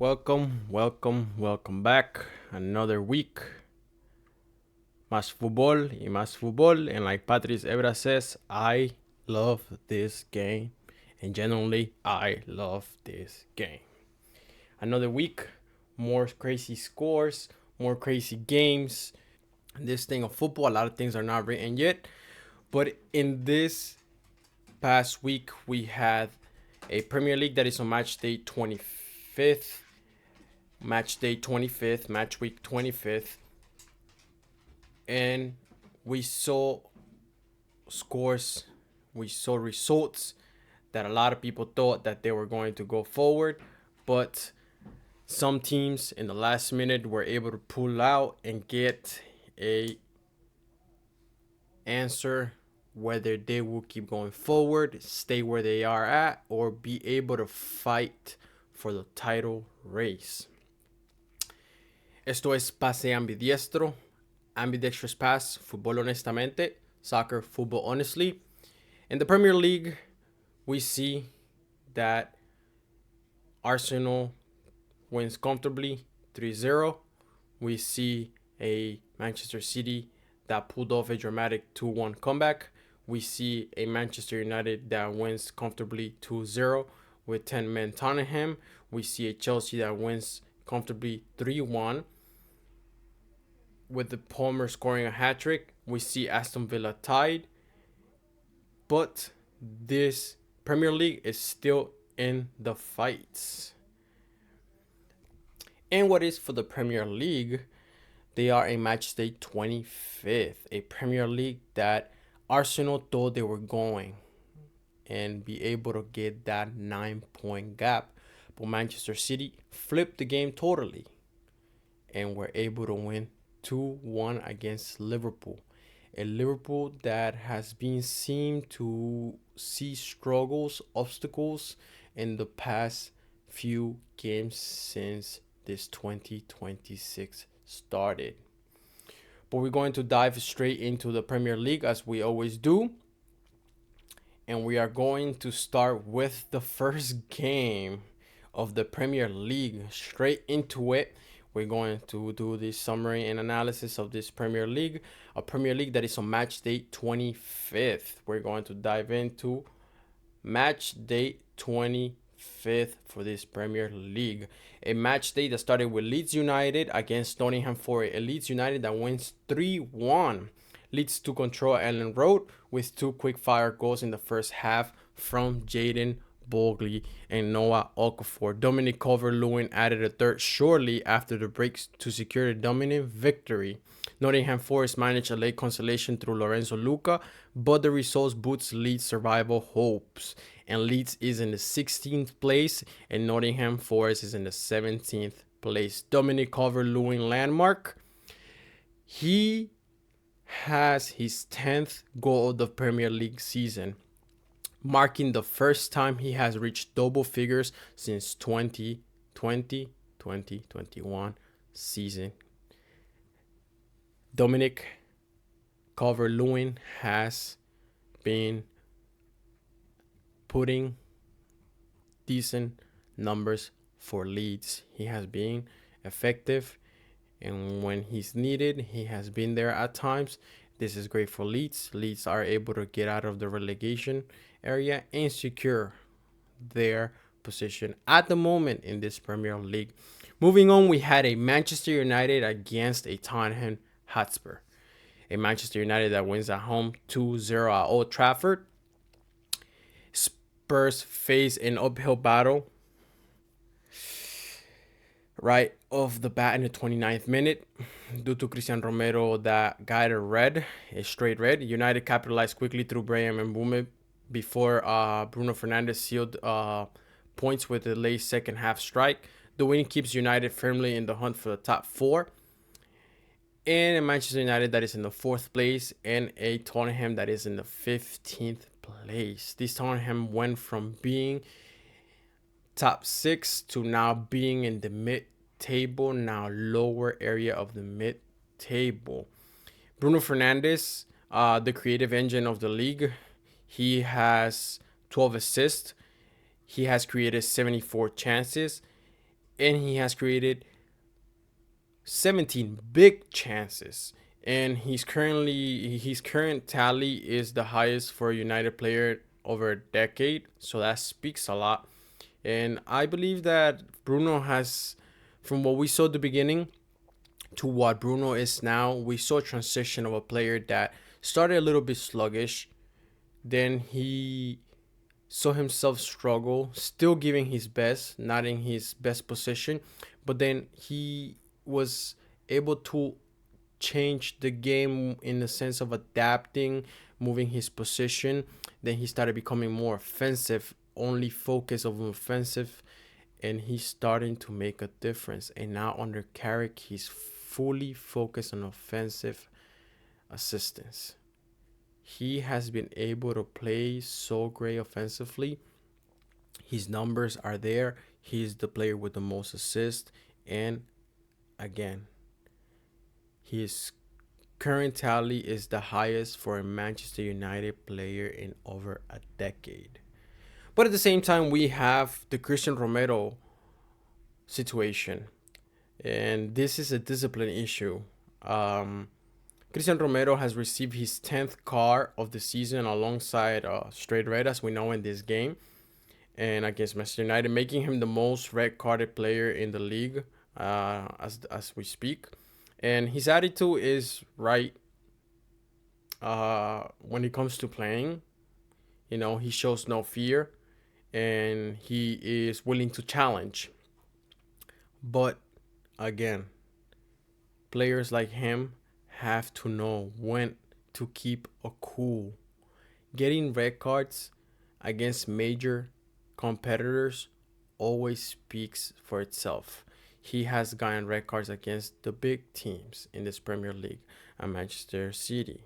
Welcome back. Another week. Más fútbol y más fútbol. And like Patrice Evra says, I love this game. And genuinely, I love this game. Another week. More crazy scores. More crazy games. This thing of football, a lot of things are not written yet. But in this past week, we had a Premier League that is on match day 25th. Match day 25th, match week 25th. And we saw scores, we saw results that a lot of people thought that they were going to go forward. But some teams in the last minute were able to pull out and get a answer whether they will keep going forward, stay where they are at, or be able to fight for the title race. Esto es Pase Ambidiestro, Ambidextrous Pass, Fútbol Honestamente, Soccer, Football Honestly. In the Premier League, we see that Arsenal wins comfortably 3-0. We see a Manchester City that pulled off a dramatic 2-1 comeback. We see a Manchester United that wins comfortably 2-0 with 10 men Tottenham. We see a Chelsea that wins comfortably 3-1 with the Palmer scoring a hat-trick. We see Aston Villa tied. But this Premier League is still in the fights. And what is for the Premier League? They are a match day 25th. A Premier League that Arsenal thought they were going and be able to get that 9-point gap. But Manchester City flipped the game totally and were able to win 2-1 against Liverpool. A Liverpool that has been seen to see struggles, obstacles in the past few games since this 2026 started. But we're going to dive straight into the Premier League as we always do. And we are going to start with the first game of the Premier League. Straight into it. We're going to do the summary and analysis of this Premier League. A Premier League that is on match day 25th. We're going to dive into match day 25th for this Premier League. A match day that started with Leeds United against Nottingham Forest. A Leeds United that wins 3-1. Leeds to control Ellen Road with two quick-fire goals in the first half from Jaden Bogley and Noah Okafor. Dominic Calvert-Lewin added a third shortly after the breaks to secure a dominant victory. Nottingham Forest managed a late consolation through Lorenzo Luca, but the results boosts Leeds' survival hopes. And Leeds is in the 16th place and Nottingham Forest is in the 17th place. Dominic Calvert-Lewin landmark. He has his 10th goal of the Premier League season, marking the first time he has reached double figures since 2020-2021 season. Dominic Calvert-Lewin has been putting decent numbers for Leeds. He has been effective, and when he's needed, he has been there at times. This is great for Leeds. Leeds are able to get out of the relegation area and secure their position at the moment in this Premier League. Moving on, we had a Manchester United against a Tottenham Hotspur. A Manchester United that wins at home 2-0 at Old Trafford. Spurs face an uphill battle right off the bat in the 29th minute due to Christian Romero that got a straight red. United capitalized quickly through Brahim and Mbeumo before Bruno Fernandes sealed points with a late second half strike. The win keeps United firmly in the hunt for the top four. And a Manchester United that is in the 4th place and a Tottenham that is in the 15th place. This Tottenham went from being top 6 to now being in the mid-table, now lower area of the mid-table. Bruno Fernandes, the creative engine of the league, he has 12 assists. He has created 74 chances. and he has created 17 big chances. And his current tally is the highest for a United player over a decade. So that speaks a lot. And I believe that Bruno has, from what we saw at the beginning to what Bruno is now, we saw a transition of a player that started a little bit sluggish. Then he saw himself struggle, still giving his best, not in his best position, but then he was able to change the game in the sense of adapting, moving his position. Then he started becoming more offensive, only focus of offensive, and he's starting to make a difference. And now under Carrick, he's fully focused on offensive assistance. He has been able to play so great offensively. His numbers are there. He's the player with the most assists. And again, his current tally is the highest for a Manchester United player in over a decade. But at the same time, we have the Christian Romero situation. And this is a discipline issue. Christian Romero has received his 10th card of the season alongside straight red, as we know in this game, and against Manchester United, making him the most red carded player in the league as we speak. And his attitude is right when it comes to playing. You know, he shows no fear and he is willing to challenge. But again, players like him have to know when to keep a cool. Getting red cards against major competitors always speaks for itself. He has gotten red cards against the big teams in this Premier League, a Manchester City,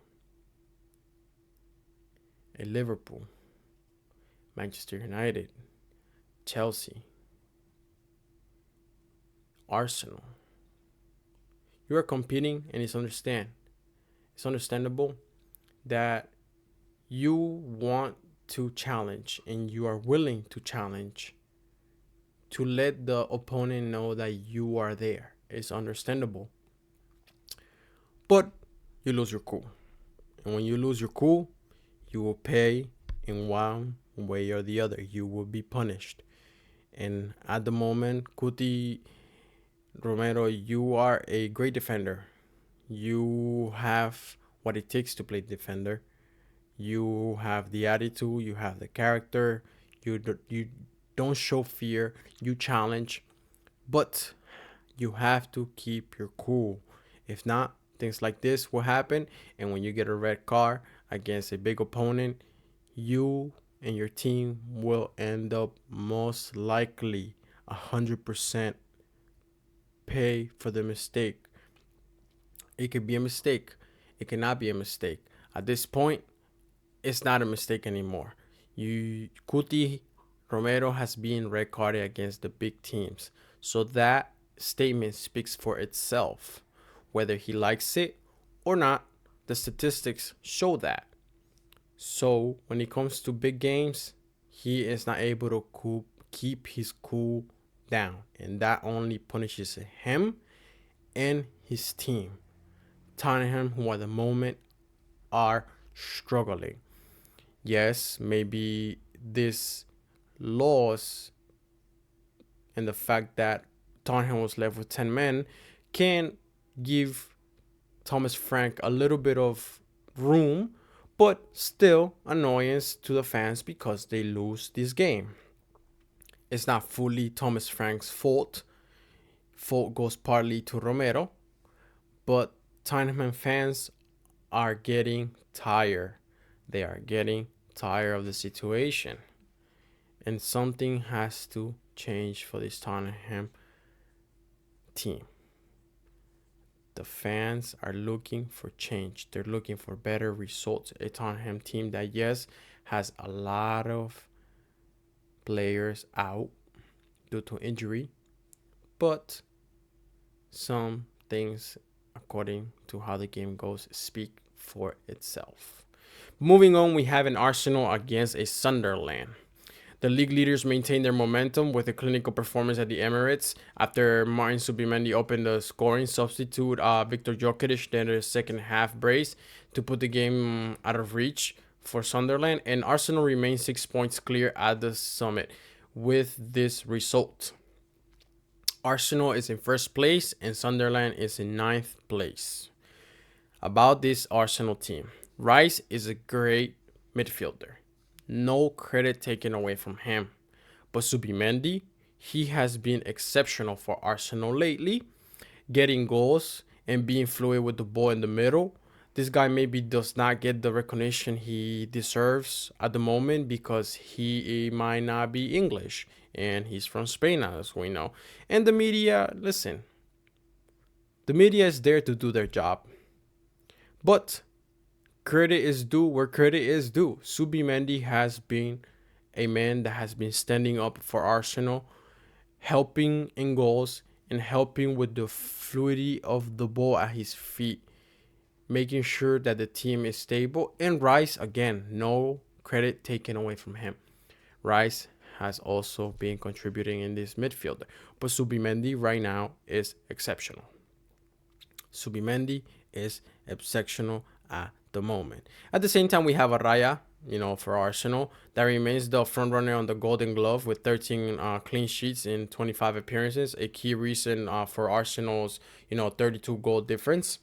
a Liverpool, Manchester United, Chelsea, Arsenal. You are competing, and it's understandable that you want to challenge and you are willing to challenge to let the opponent know that you are there. It's understandable. But you lose your cool. And when you lose your cool, you will pay in one way or the other. You will be punished. And at the moment, Cuti Romero, you are a great defender. You have what it takes to play defender. You have the attitude. You have the character. You don't show fear. You challenge. But you have to keep your cool. If not, things like this will happen. And when you get a red card against a big opponent, you and your team will end up most likely 100% pay for the mistake. It could be a mistake. It cannot be a mistake. At this point, it's not a mistake anymore. Cuti Romero has been red carded against the big teams. So that statement speaks for itself. Whether he likes it or not, the statistics show that. So when it comes to big games, he is not able to keep his cool down. And that only punishes him and his team. Tottenham, who at the moment are struggling. Yes, maybe this loss and the fact that Tottenham was left with 10 men can give Thomas Frank a little bit of room, but still annoyance to the fans because they lose this game. It's not fully Thomas Frank's fault. Fault goes partly to Romero, but Tottenham fans are getting tired. They are getting tired of the situation. And something has to change for this Tottenham team. The fans are looking for change. They're looking for better results. A Tottenham team that, yes, has a lot of players out due to injury, but some things, according to how the game goes, speak for itself. Moving on, we have an Arsenal against a Sunderland. The league leaders maintained their momentum with a clinical performance at the Emirates after Martin Zubimendi opened the scoring. Substitute Viktor Gyökeres then a second half brace to put the game out of reach for Sunderland, and Arsenal remains 6 points clear at the summit. With this result, Arsenal is in first place and Sunderland is in ninth place. About this Arsenal team, Rice is a great midfielder. No credit taken away from him. But Zubimendi, he has been exceptional for Arsenal lately, getting goals and being fluid with the ball in the middle. This guy maybe does not get the recognition he deserves at the moment because he might not be English and he's from Spain, as we know. And the media, listen, the media is there to do their job. But credit is due where credit is due. Zubimendi has been a man that has been standing up for Arsenal, helping in goals and helping with the fluidity of the ball at his feet, making sure that the team is stable. And Rice, again, no credit taken away from him. Rice has also been contributing in this midfielder. But Zubimendi right now is exceptional. Zubimendi is exceptional at the moment. At the same time, we have Araya, for Arsenal, that remains the front runner on the Golden Glove with 13 clean sheets in 25 appearances. A key reason for Arsenal's 32 goal difference.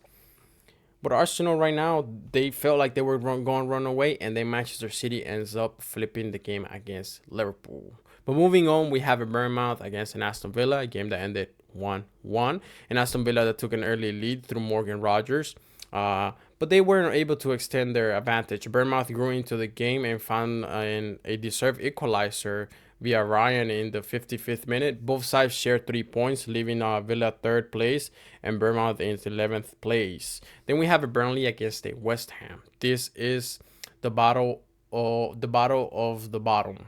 But Arsenal right now, they felt like they were going to run away, and then Manchester City ends up flipping the game against Liverpool. But moving on, we have a Bournemouth against an Aston Villa, a game that ended 1-1. An Aston Villa that took an early lead through Morgan Rogers. But they weren't able to extend their advantage. Bournemouth grew into the game and found a deserved equalizer via Ryan in the 55th minute. Both sides shared 3 points, leaving Villa third place and Bournemouth in 11th place. Then we have a Burnley against a West Ham. This is the battle of the bottom.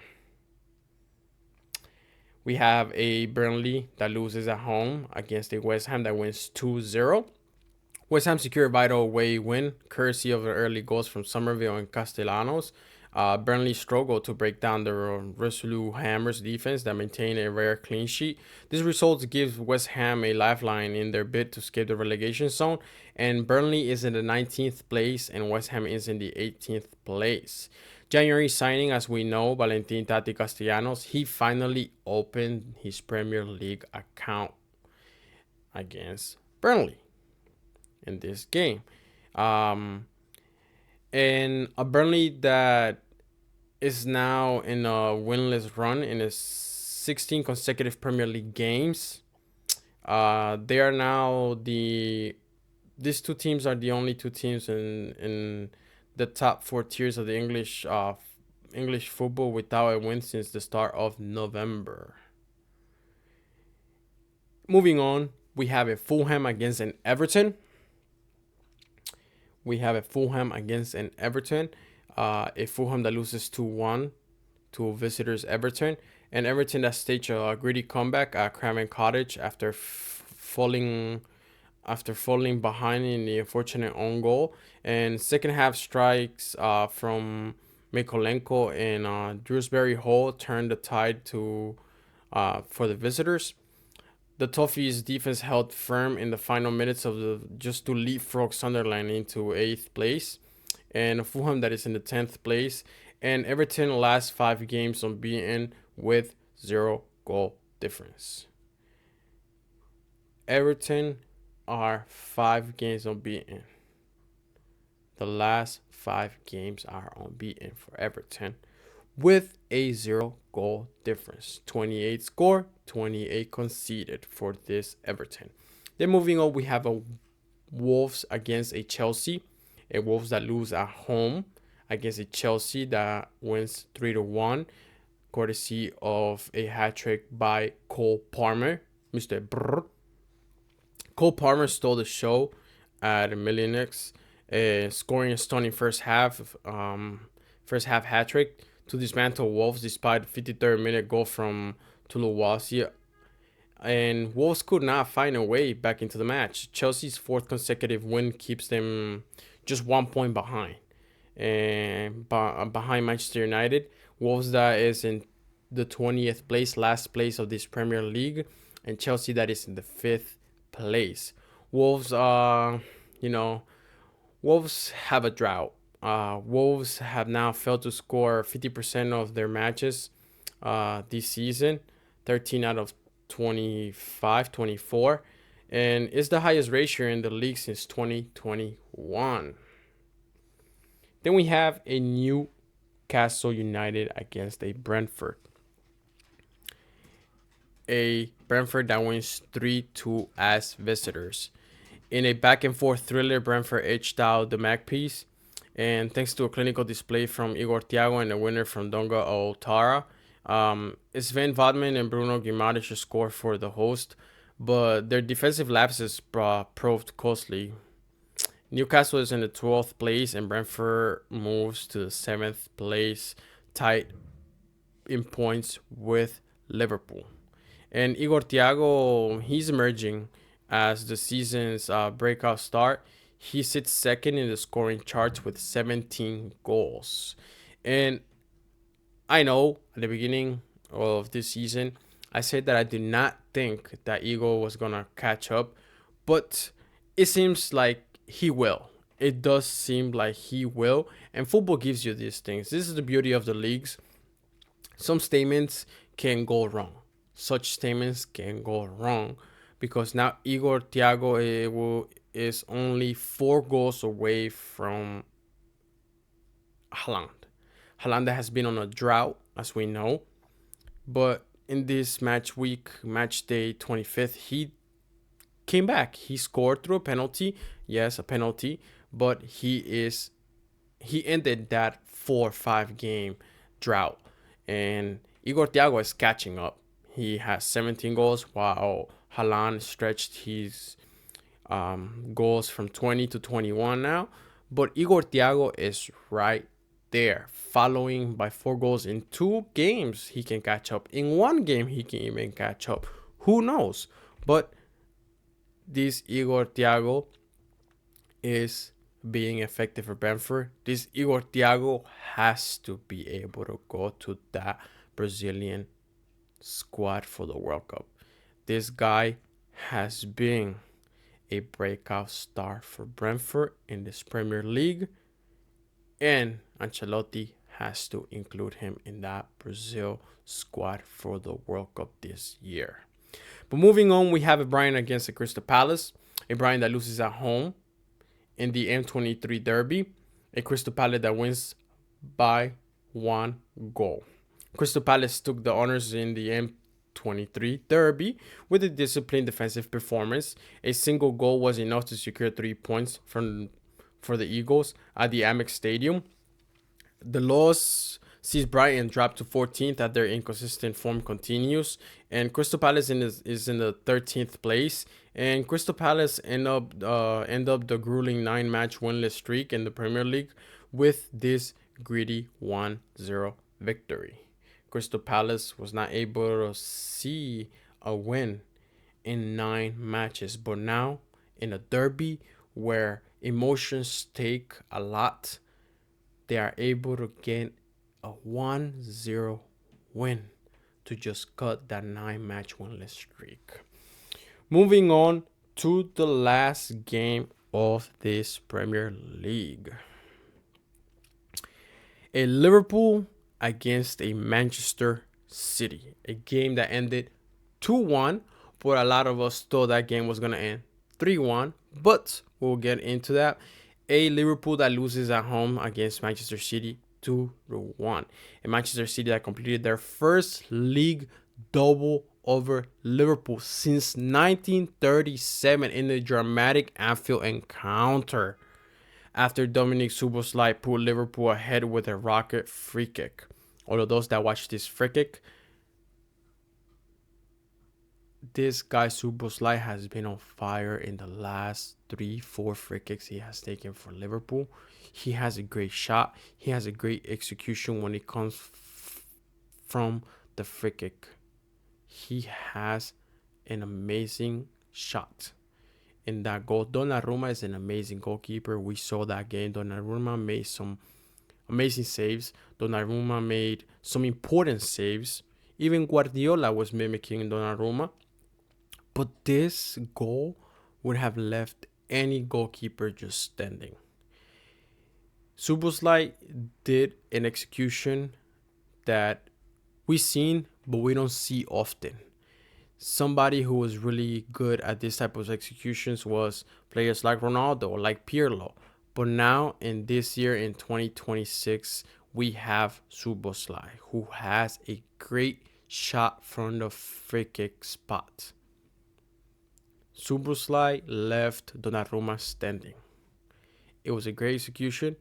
We have a Burnley that loses at home against a West Ham that wins 2-0. West Ham secured a vital away win, courtesy of the early goals from Somerville and Castellanos. Burnley struggled to break down the resolute Hammers defense that maintained a rare clean sheet. This result gives West Ham a lifeline in their bid to escape the relegation zone, and Burnley is in the 19th place and West Ham is in the 18th place. January signing, as we know, Valentin Tati Castellanos, he finally opened his Premier League account against Burnley in this game. And a Burnley that is now in a winless run in his 16 consecutive Premier League games. They are now these two teams are the only two teams in the top 4 tiers of the English football without a win since the start of November. Moving on, we have a Fulham against an Everton. A Fulham that loses 2-1 to visitors Everton. And Everton that staged a gritty comeback at Craven Cottage after falling behind in the unfortunate own goal. And second half strikes from Mikolenko and Dewsbury Hall turned the tide for the visitors. The Toffees' defense held firm in the final minutes just to leapfrog Sunderland into 8th place, and Fulham that is in the 10th place, and Everton last 5 games unbeaten with 0 goal difference. Everton are 5 games unbeaten. The last 5 games are unbeaten for Everton with a 0 goal difference. 28 scored, 28 conceded for this Everton. Then moving on, we have a Wolves against a Chelsea. A Wolves that lose at home against a Chelsea that wins 3-1, courtesy of a hat-trick by Cole Palmer. Mr. Brr. Cole Palmer stole the show at Molineux, scoring a stunning first half hat-trick to dismantle Wolves despite the 53rd minute goal from Tuluwasi. And Wolves could not find a way back into the match. Chelsea's 4th consecutive win keeps them just 1 point behind. And behind Manchester United. Wolves that is in the 20th place, last place of this Premier League, and Chelsea that is in the 5th place. Wolves, you know, Wolves have a drought. Wolves have now failed to score 50% of their matches this season, 13 out of 25, 24, and is the highest ratio in the league since 2021. Then we have a Newcastle United against a Brentford. A Brentford that wins 3-2 as visitors. In a back and forth thriller, Brentford edged out the Magpies, and thanks to a clinical display from Igor Thiago and a winner from Donga Otara, Sven Vodman and Bruno Guimaraes scored for the host, but their defensive lapses proved costly. Newcastle is in the 12th place, and Brentford moves to the 7th place, tied in points with Liverpool. And Igor Thiago, he's emerging as the season's breakout start. He sits second in the scoring charts with 17 goals. And I know at the beginning of this season, I said that I did not think that Igor was going to catch up, but it seems like he will. It does seem like he will. And football gives you these things. This is the beauty of the leagues. Some statements can go wrong. Such statements can go wrong because now Igor Thiago is only 4 goals away from Haaland. Haaland has been on a drought, as we know. But in this match week, match day 25th, he came back. He scored through a penalty. Yes, a penalty. But he ended that 4-5 game drought. And Igor Thiago is catching up. He has 17 goals while Haaland stretched his goals from 20 to 21 now. But Igor Thiago is right there, following by 4 goals in 2 games. He can catch up. In 1 game, he can even catch up. Who knows? But this Igor Thiago is being effective for Brentford. This Igor Thiago has to be able to go to that Brazilian squad for the World Cup. This guy has been a breakout star for Brentford in this Premier League, and Ancelotti has to include him in that Brazil squad for the World Cup this year. But moving on, we have a Brighton against the Crystal Palace, a Brighton that loses at home in the M23 Derby, a Crystal Palace that wins by 1 goal. Crystal Palace took the honors in the M23 Derby with a disciplined defensive performance. A single goal was enough to secure 3 points for the Eagles at the Amex Stadium. The loss sees Brighton drop to 14th as their inconsistent form continues, and Crystal Palace is in the 13th place. And Crystal Palace end up the grueling 9-match winless streak in the Premier League with this gritty 1-0 victory. Crystal Palace was not able to see a win in 9 matches, but now in a derby where emotions take a lot, they are able to get a 1-0 win to just cut that 9-match winless streak. Moving on to the last game of this Premier League. A Liverpool against a Manchester City. A game that ended 2-1, but a lot of us thought that game was going to end 3-1, but we'll get into that. A Liverpool that loses at home against Manchester City 2-1. A Manchester City that completed their first league double over Liverpool since 1937 in a dramatic Anfield encounter after Dominic Szoboszlai put Liverpool ahead with a rocket free kick. All of those that watched this free kick, this guy Szoboszlai has been on fire in the last 3-4 free kicks he has taken for Liverpool. He has a great shot. He has a great execution when it comes from the free kick. He has an amazing shot in that goal. Donnarumma is an amazing goalkeeper. We saw that game. Donnarumma made some amazing saves. Donnarumma made some important saves Even Guardiola was mimicking Donnarumma. But this goal would have left any goalkeeper just standing. Szoboszlai did an execution that we've seen, but we don't see often. Somebody who was really good at this type of executions was players like Ronaldo, like Pirlo. But now in this year, in 2026, we have Szoboszlai, who has a great shot from the free kick spot. Szoboszlai left Donnarumma standing. It was a great execution.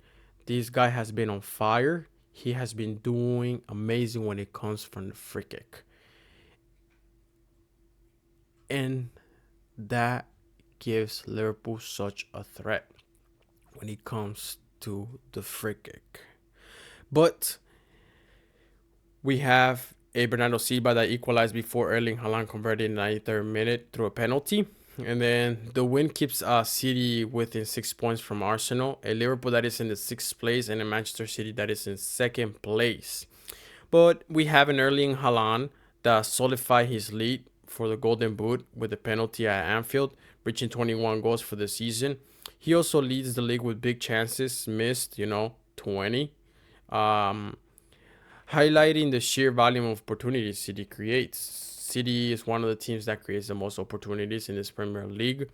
This guy has been on fire. He has been doing amazing when it comes from the free kick. And that gives Liverpool such a threat when it comes to the free kick. But we have a Bernardo Silva that equalized before Erling Haaland converted in the 93rd minute through a penalty. And then the win keeps City within 6 points from Arsenal, a Liverpool that is in the 6th place, and a Manchester City that is in 2nd place. But we have an Erling Haaland that solidified his lead for the Golden Boot with a penalty at Anfield, reaching 21 goals for the season. He also leads the league with big chances missed, 20. Highlighting the sheer volume of opportunities City creates. City is one of the teams that creates the most opportunities in this Premier League.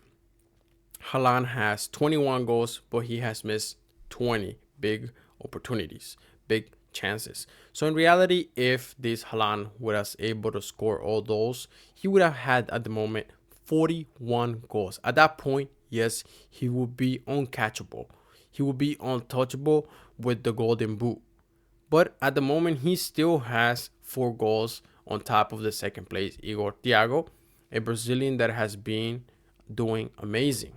Haaland has 21 goals, but he has missed 20 big opportunities, big chances. So in reality, if this Haaland was able to score all those, he would have had at the moment 41 goals. At that point, yes, he would be uncatchable. He would be untouchable with the Golden Boot. But at the moment, he still has 4 goals on top of the 2nd place, Igor Thiago, a Brazilian that has been doing amazing.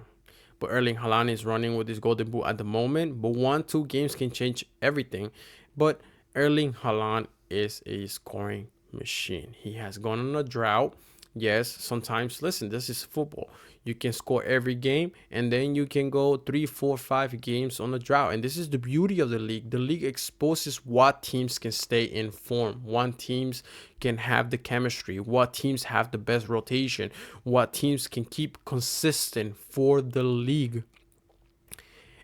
But Erling Haaland is running with his Golden Boot at the moment. But 1-2 games can change everything. But Erling Haaland is a scoring machine. He has gone on a drought. Yes, sometimes, listen, this is football. You can score every game, and then you can go 3, 4, 5 games on a drought. And this is the beauty of the league. The league exposes what teams can stay in form, what teams can have the chemistry, what teams have the best rotation, what teams can keep consistent for the league.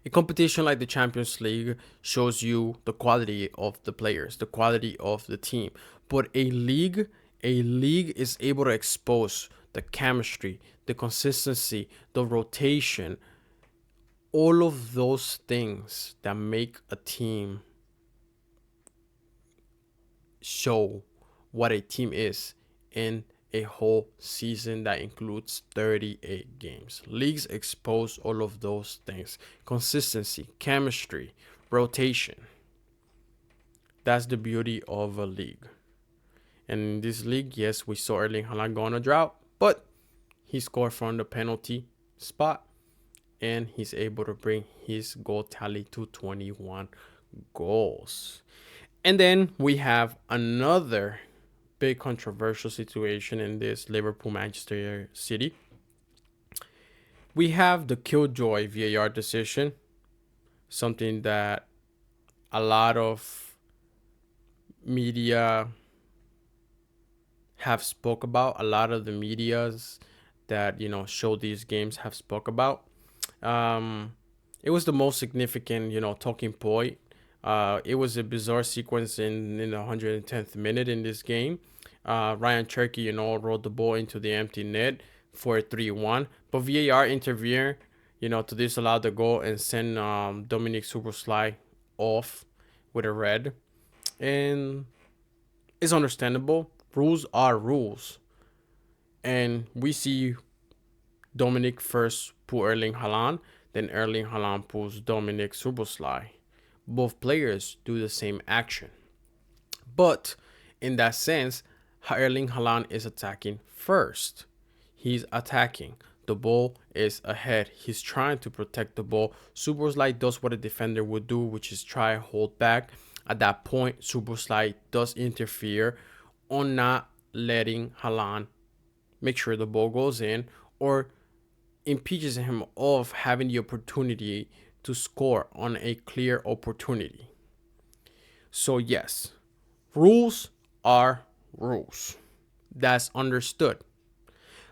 A competition like the Champions League shows you the quality of the players, the quality of the team. But a league is able to expose the chemistry, the consistency, the rotation, all of those things that make a team show what a team is in a whole season that includes 38 games. Leagues expose all of those things: consistency, chemistry, rotation. That's the beauty of a league. And in this league, yes, we saw Erling Haaland go on a drought, but he scored from the penalty spot, and he's able to bring his goal tally to 21 goals. And then we have another big controversial situation in this Liverpool-Manchester City. We have the Killjoy VAR decision, something that a lot of media have spoke about. A lot of the medias that show these games have spoke about. It was the most significant talking point. It was a bizarre sequence in the 110th minute in this game. Ryan Cherky rolled the ball into the empty net for a 3-1, but VAR intervened to disallow the goal and send Dominic Szoboszlai off with a red. And it's understandable. Rules are rules. And we see Dominic first pull Erling Haaland, then Erling Haaland pulls Dominic Szoboszlai. Both players do the same action. But in that sense, Erling Haaland is attacking first. He's attacking. The ball is ahead. He's trying to protect the ball. Szoboszlai does what a defender would do, which is try and hold back. At that point, Szoboszlai does interfere on not letting Haaland make sure the ball goes in, or impedes him of having the opportunity to score on a clear opportunity. So yes, rules are rules. That's understood.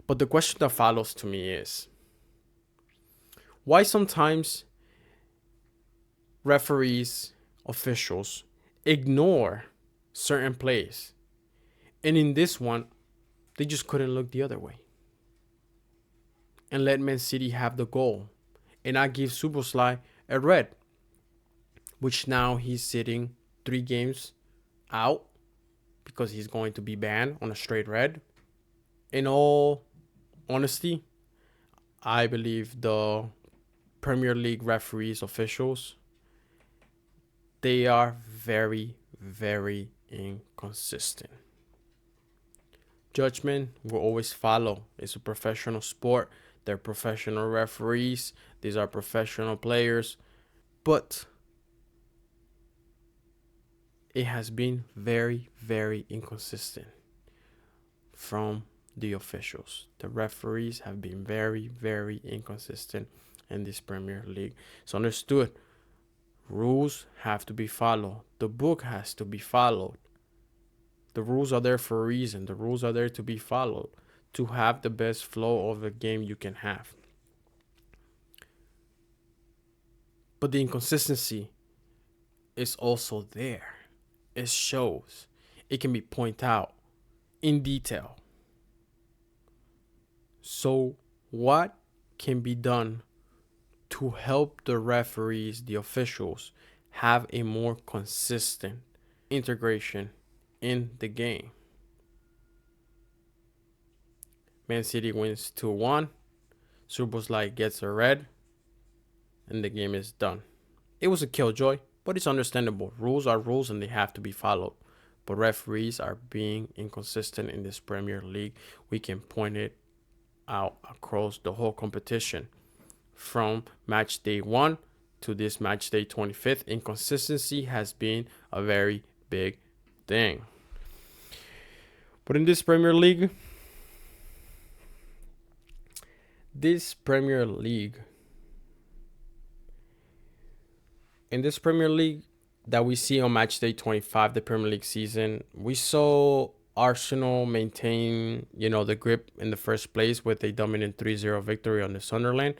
But the question that follows to me is, why sometimes referees, officials ignore certain plays, and in this one, they just couldn't look the other way and let Man City have the goal and not give Supersly a red, which now he's sitting 3 games out because he's going to be banned on a straight red. In all honesty, I believe the Premier League referees, officials, they are very, very inconsistent. Judgment will always follow. It's a professional sport. They're professional referees. These are professional players. But it has been very, very inconsistent from the officials. The referees have been very, very inconsistent in this Premier League. It's understood. Rules have to be followed. The book has to be followed. The rules are there for a reason. The rules are there to be followed, to have the best flow of the game you can have. But the inconsistency is also there. It shows. It can be pointed out in detail. So what can be done to help the referees, the officials, have a more consistent integration in the game? Man City wins 2-1. Supersly gets a red, and the game is done. It was a killjoy, but it's understandable. Rules are rules, and they have to be followed. But referees are being inconsistent in this Premier League. We can point it out across the whole competition. From match day 1 to this match day 25th, inconsistency has been a very big thing. But in this Premier League that we see on match day 25, the Premier League season, we saw Arsenal maintain, the grip in the first place with a dominant 3-0 victory on the Sunderland,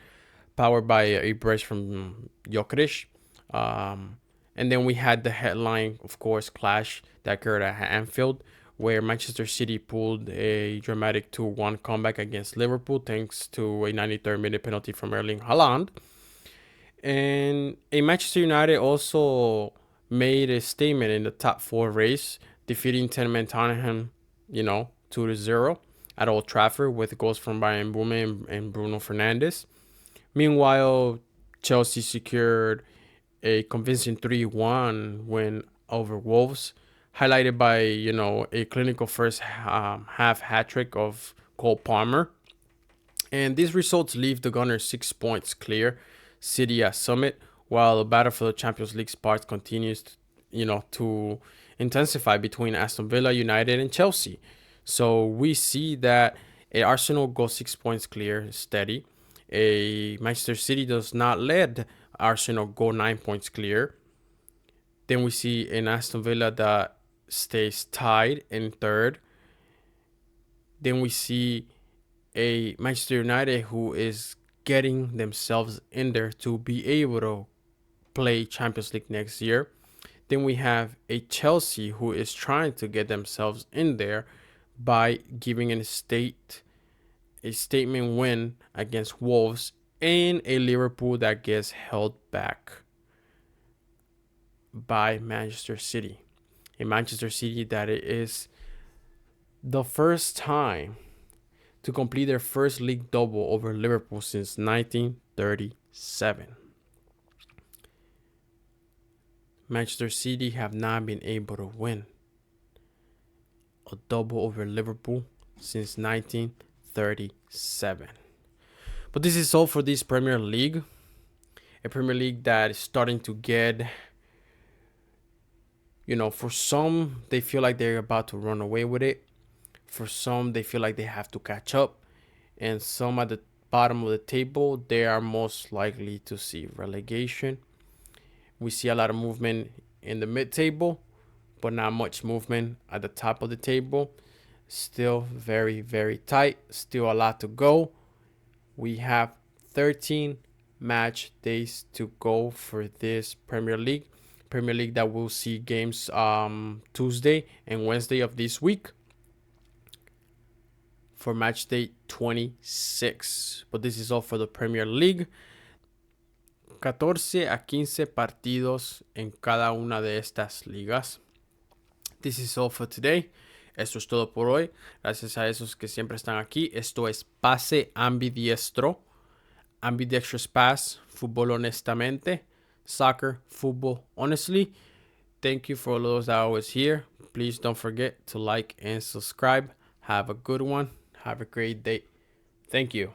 powered by a brace from Gyökeres. And then we had the headline, of course, clash that occurred at Anfield, where Manchester City pulled a dramatic 2-1 comeback against Liverpool thanks to a 93rd minute penalty from Erling Haaland. And Manchester United also made a statement in the top 4 race, defeating 10-man Tottenham, 2-0 at Old Trafford with goals from Brian Mbeumo and Bruno Fernandes. Meanwhile, Chelsea secured a convincing 3-1 win over Wolves, highlighted by, a clinical first half hat-trick of Cole Palmer. And these results leave the Gunners 6 points clear, City at summit, while the battle for the Champions League spot continues, to intensify between Aston Villa, United, and Chelsea. So we see that Arsenal goes 6 points clear, steady. Manchester City does not let Arsenal go 9 points clear. Then we see an Aston Villa that stays tied in third. Then we see a Manchester United who is getting themselves in there to be able to play Champions League next year. Then we have a Chelsea who is trying to get themselves in there by giving a statement win against Wolves, and a Liverpool that gets held back by Manchester City. A Manchester City that it is the first time to complete their first league double over Liverpool since 1937. Manchester City have not been able to win a double over Liverpool since 1937. But this is all for this Premier League. A Premier League that is starting to get, for some, they feel like they're about to run away with it. For some, they feel like they have to catch up. And some at the bottom of the table, they are most likely to see relegation. We see a lot of movement in the mid-table, but not much movement at the top of the table. Still very, very tight. Still a lot to go. We have 13 match days to go for this Premier League. Premier League that will see games Tuesday and Wednesday of this week for match day 26. But this is all for the Premier League. 14 a 15 partidos en cada una de estas ligas. This is all for today. Esto es todo por hoy. Gracias a esos que siempre están aquí. Esto es Pase Ambidiestro. Ambidextrous Pass. Fútbol honestamente. Soccer, football, honestly. Thank you for all those that are always here. Please don't forget to like and subscribe. Have a good one. Have a great day. Thank you.